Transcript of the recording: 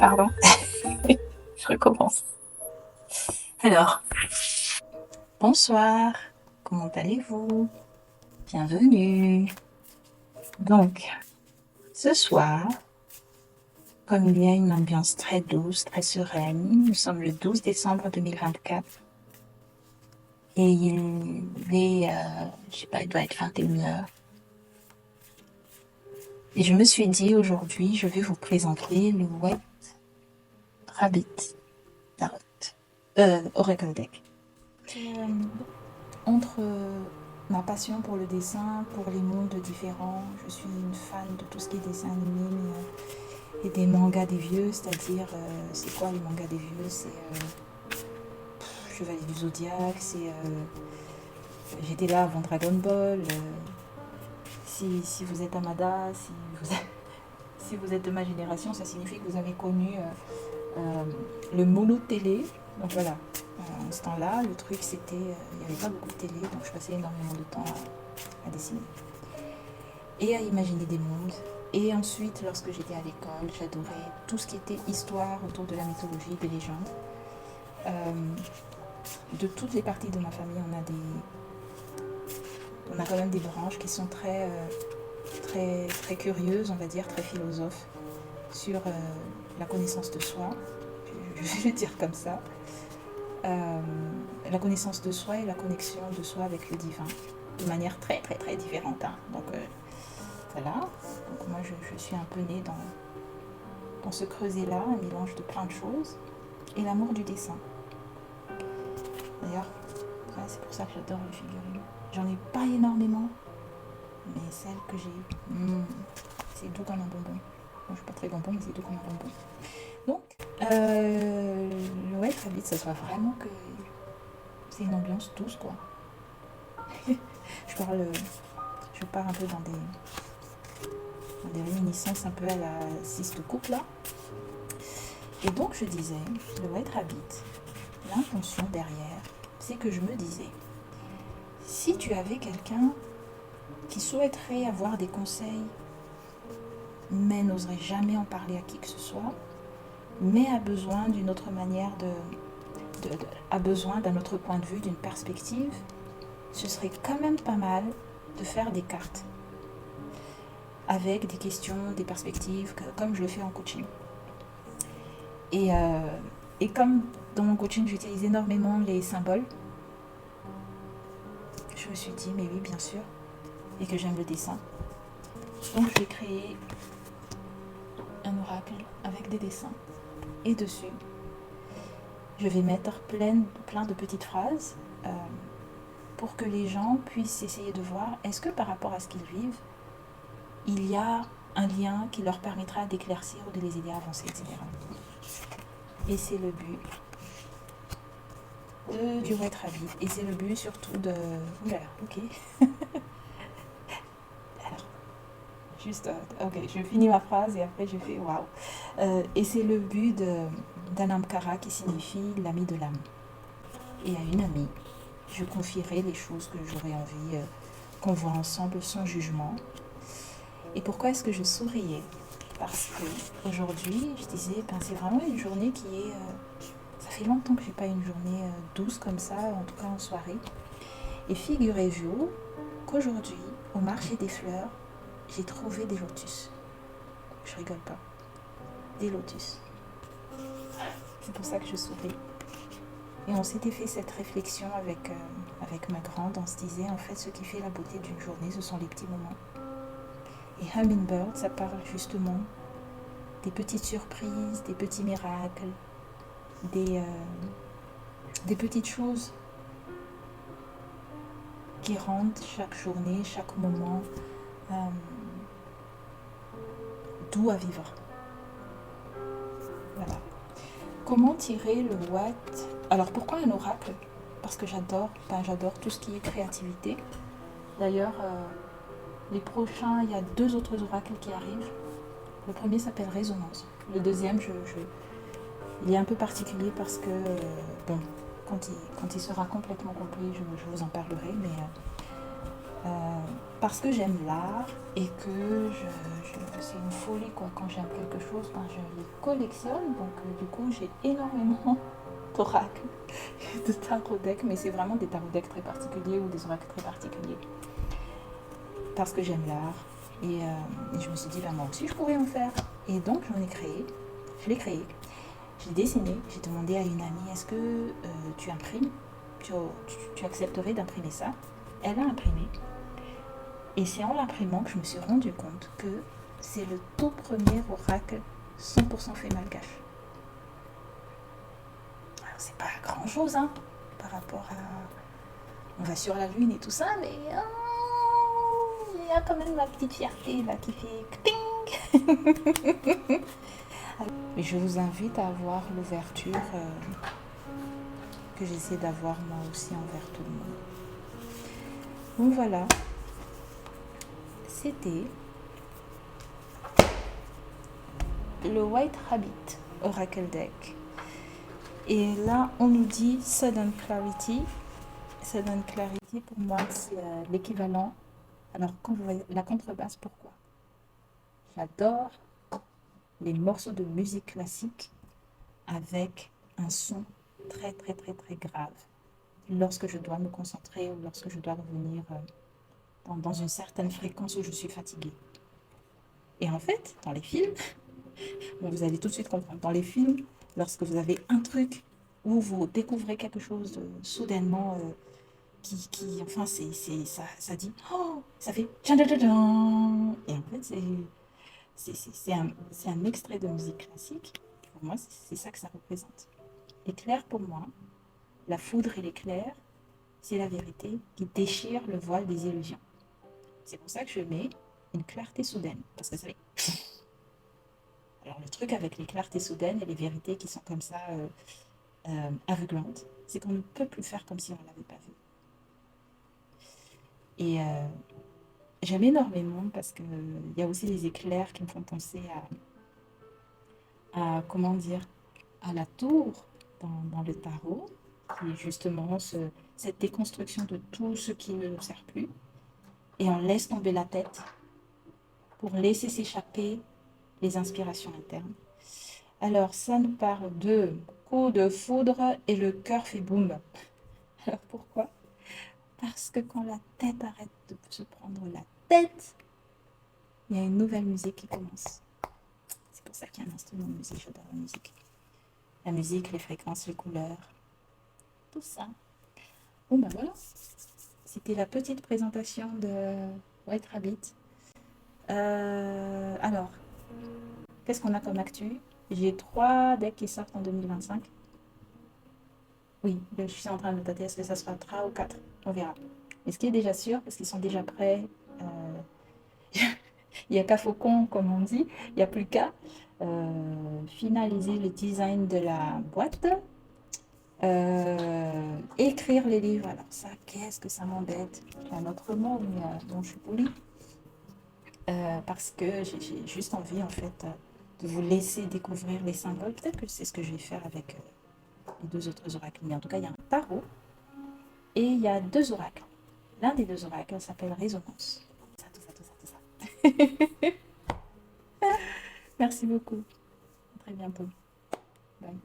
Pardon, je recommence. Alors, bonsoir, comment allez-vous? Bienvenue. Donc, ce soir, comme il y a une ambiance très douce, très sereine, nous sommes le 12 décembre 2024 et il est, je sais pas, il doit être 21h. Et je me suis dit aujourd'hui, je vais vous présenter le White Rabbit Tarot, Oracle Deck. Entre ma passion pour le dessin, pour les mondes différents, je suis une fan de tout ce qui est dessin animé et des mangas des vieux, c'est-à-dire, c'est quoi les mangas des vieux? C'est Chevalier du Zodiaque, j'étais là avant Dragon Ball, si vous êtes Amada, si vous êtes de ma génération, ça signifie que vous avez connu le mono télé. Donc voilà, en ce temps-là, le truc c'était, il n'y avait pas beaucoup de télé, donc je passais énormément de temps à dessiner et à imaginer des mondes. Et ensuite, lorsque j'étais à l'école, j'adorais tout ce qui était histoire autour de la mythologie, des légendes. De toutes les parties de ma famille, on a quand même des branches qui sont très, très, très curieuses, on va dire, très philosophes sur la connaissance de soi. Je vais dire comme ça. La connaissance de soi et la connexion de soi avec le divin, de manière très, très, très différente. Hein. Donc, voilà. Donc, moi, je suis un peu née dans ce creuset-là, un mélange de plein de choses, et l'amour du dessin. D'ailleurs, ouais, c'est pour ça que j'adore les figurines. J'en ai pas énormément, mais celles que j'ai, c'est doux comme un bonbon. Moi, je suis pas très bonbon, mais c'est doux comme un bonbon. Donc, le White Rabbit, ça soit vraiment que c'est une ambiance douce, quoi. Je pars un peu dans des réminiscences un peu à la 6 de couple, là. Et donc, je disais, le White Rabbit, l'intention derrière, c'est que je me disais, si tu avais quelqu'un qui souhaiterait avoir des conseils, mais n'oserait jamais en parler à qui que ce soit, mais a besoin d'une autre manière a besoin d'un autre point de vue, d'une perspective, ce serait quand même pas mal de faire des cartes avec des questions, des perspectives, comme je le fais en coaching. Et comme dans mon coaching, j'utilise énormément les symboles, je me suis dit, mais oui, bien sûr, et que j'aime le dessin. Donc, je vais créer un oracle avec des dessins. Et dessus, je vais mettre plein de petites phrases pour que les gens puissent essayer de voir est-ce que par rapport à ce qu'ils vivent, il y a un lien qui leur permettra d'éclaircir ou de les aider à avancer, etc. Et c'est le but du White Rabbit. Et c'est le but surtout de... Oula, ok. Alors, juste... ok, je finis ma phrase et après je fais waouh. Et c'est le but d'Anamkara qui signifie l'ami de l'âme. Et à une amie, je confierai les choses que j'aurais envie qu'on voit ensemble sans jugement. Et pourquoi est-ce que je souriais? Parce que aujourd'hui, je disais, c'est vraiment une journée qui est... ça fait longtemps que j'ai pas une journée douce comme ça, en tout cas en soirée. Et figurez-vous qu'aujourd'hui, au marché des fleurs, j'ai trouvé des lotus. Je rigole pas. Des lotus. C'est pour ça que je souris. Et on s'était fait cette réflexion avec ma grande. On se disait, en fait, ce qui fait la beauté d'une journée, ce sont les petits moments. Et Hummingbird, ça parle justement des petites surprises, des petits miracles, des petites choses qui rendent chaque journée, chaque moment doux à vivre. Voilà. Comment tirer le White? Alors pourquoi un oracle? Parce que j'adore tout ce qui est créativité. D'ailleurs, les prochains, il y a 2 autres oracles qui arrivent. Le premier s'appelle Résonance. Le deuxième, il est un peu particulier parce que, bon, quand il sera complètement complet, je vous en parlerai, mais parce que j'aime l'art et que c'est une folie quoi. Quand j'aime quelque chose, ben, je les collectionne. Donc du coup, j'ai énormément d'oracles, de tarot deck, mais c'est vraiment des tarot decks très particuliers ou des oracles très particuliers. Parce que j'aime l'art. Et je me suis dit, ben, moi aussi, je pourrais en faire. Et donc, j'en ai créé. Je l'ai créé. J'ai dessiné. J'ai demandé à une amie, est-ce que tu imprimes tu accepterais d'imprimer ça? Elle a imprimé. Et c'est en l'imprimant que je me suis rendu compte que c'est le tout premier oracle 100% fait malgache. Alors, c'est pas grand chose, hein, par rapport à. On va sur la lune et tout ça, mais il y a quand même ma petite fierté là qui fait cling. Et je vous invite à voir l'ouverture que j'essaie d'avoir moi aussi envers tout le monde. Donc voilà, c'était le White Rabbit Oracle Deck. Et là, on nous dit Sudden Clarity. Sudden Clarity, pour moi, c'est l'équivalent. Alors, quand vous voyez la contrebasse, pourquoi? J'adore les morceaux de musique classique avec un son très, très, très, très grave. Lorsque je dois me concentrer ou lorsque je dois revenir dans une certaine fréquence où je suis fatiguée. Et en fait, dans les films, bon, vous allez tout de suite comprendre, dans les films, lorsque vous avez un truc où vous découvrez quelque chose soudainement enfin, ça dit, oh, ça fait tchan tchan tchan. Et en fait, c'est un extrait de musique classique. Pour moi, c'est ça que ça représente. L'éclair, pour moi, la foudre et l'éclair, c'est la vérité qui déchire le voile des illusions. C'est pour ça que je mets une clarté soudaine, parce que ça fait. Alors le truc avec les clartés soudaines et les vérités qui sont comme ça aveuglantes, c'est qu'on ne peut plus faire comme si on ne l'avait pas vu. Et j'aime énormément parce qu'il y a aussi les éclairs qui me font penser comment dire, à la tour dans le tarot, qui est justement cette déconstruction de tout ce qui ne nous sert plus. Et on laisse tomber la tête pour laisser s'échapper les inspirations internes. Alors, ça nous parle de coup de foudre et le cœur fait boum. Alors, pourquoi? Parce que quand la tête arrête de se prendre la tête, il y a une nouvelle musique qui commence. C'est pour ça qu'il y a un instrument de musique, j'adore la musique. La musique, les fréquences, les couleurs, tout ça. Bon, ben voilà. C'était la petite présentation de White Rabbit. Alors, qu'est-ce qu'on a comme actu? J'ai 3 decks qui sortent en 2025. Oui, je suis en train de tâter, est-ce que ça sera 3 ou 4? On verra. Mais ce qui est déjà sûr, parce qu'ils sont déjà prêts, il n'y a qu'à Faucon, comme on dit, il n'y a plus qu'à finaliser le design de la boîte, écrire les livres. Alors ça, qu'est-ce que ça m'embête? J'ai un autre mot, mais dont je suis polie. Parce que j'ai juste envie, en fait, de vous laisser découvrir les symboles. Peut-être que c'est ce que je vais faire avec les 2 autres oracles. Mais en tout cas, il y a un tarot et il y a 2 oracles. L'un des 2 oracles s'appelle Résonance. Tout ça. Merci beaucoup. À très bientôt. Bye.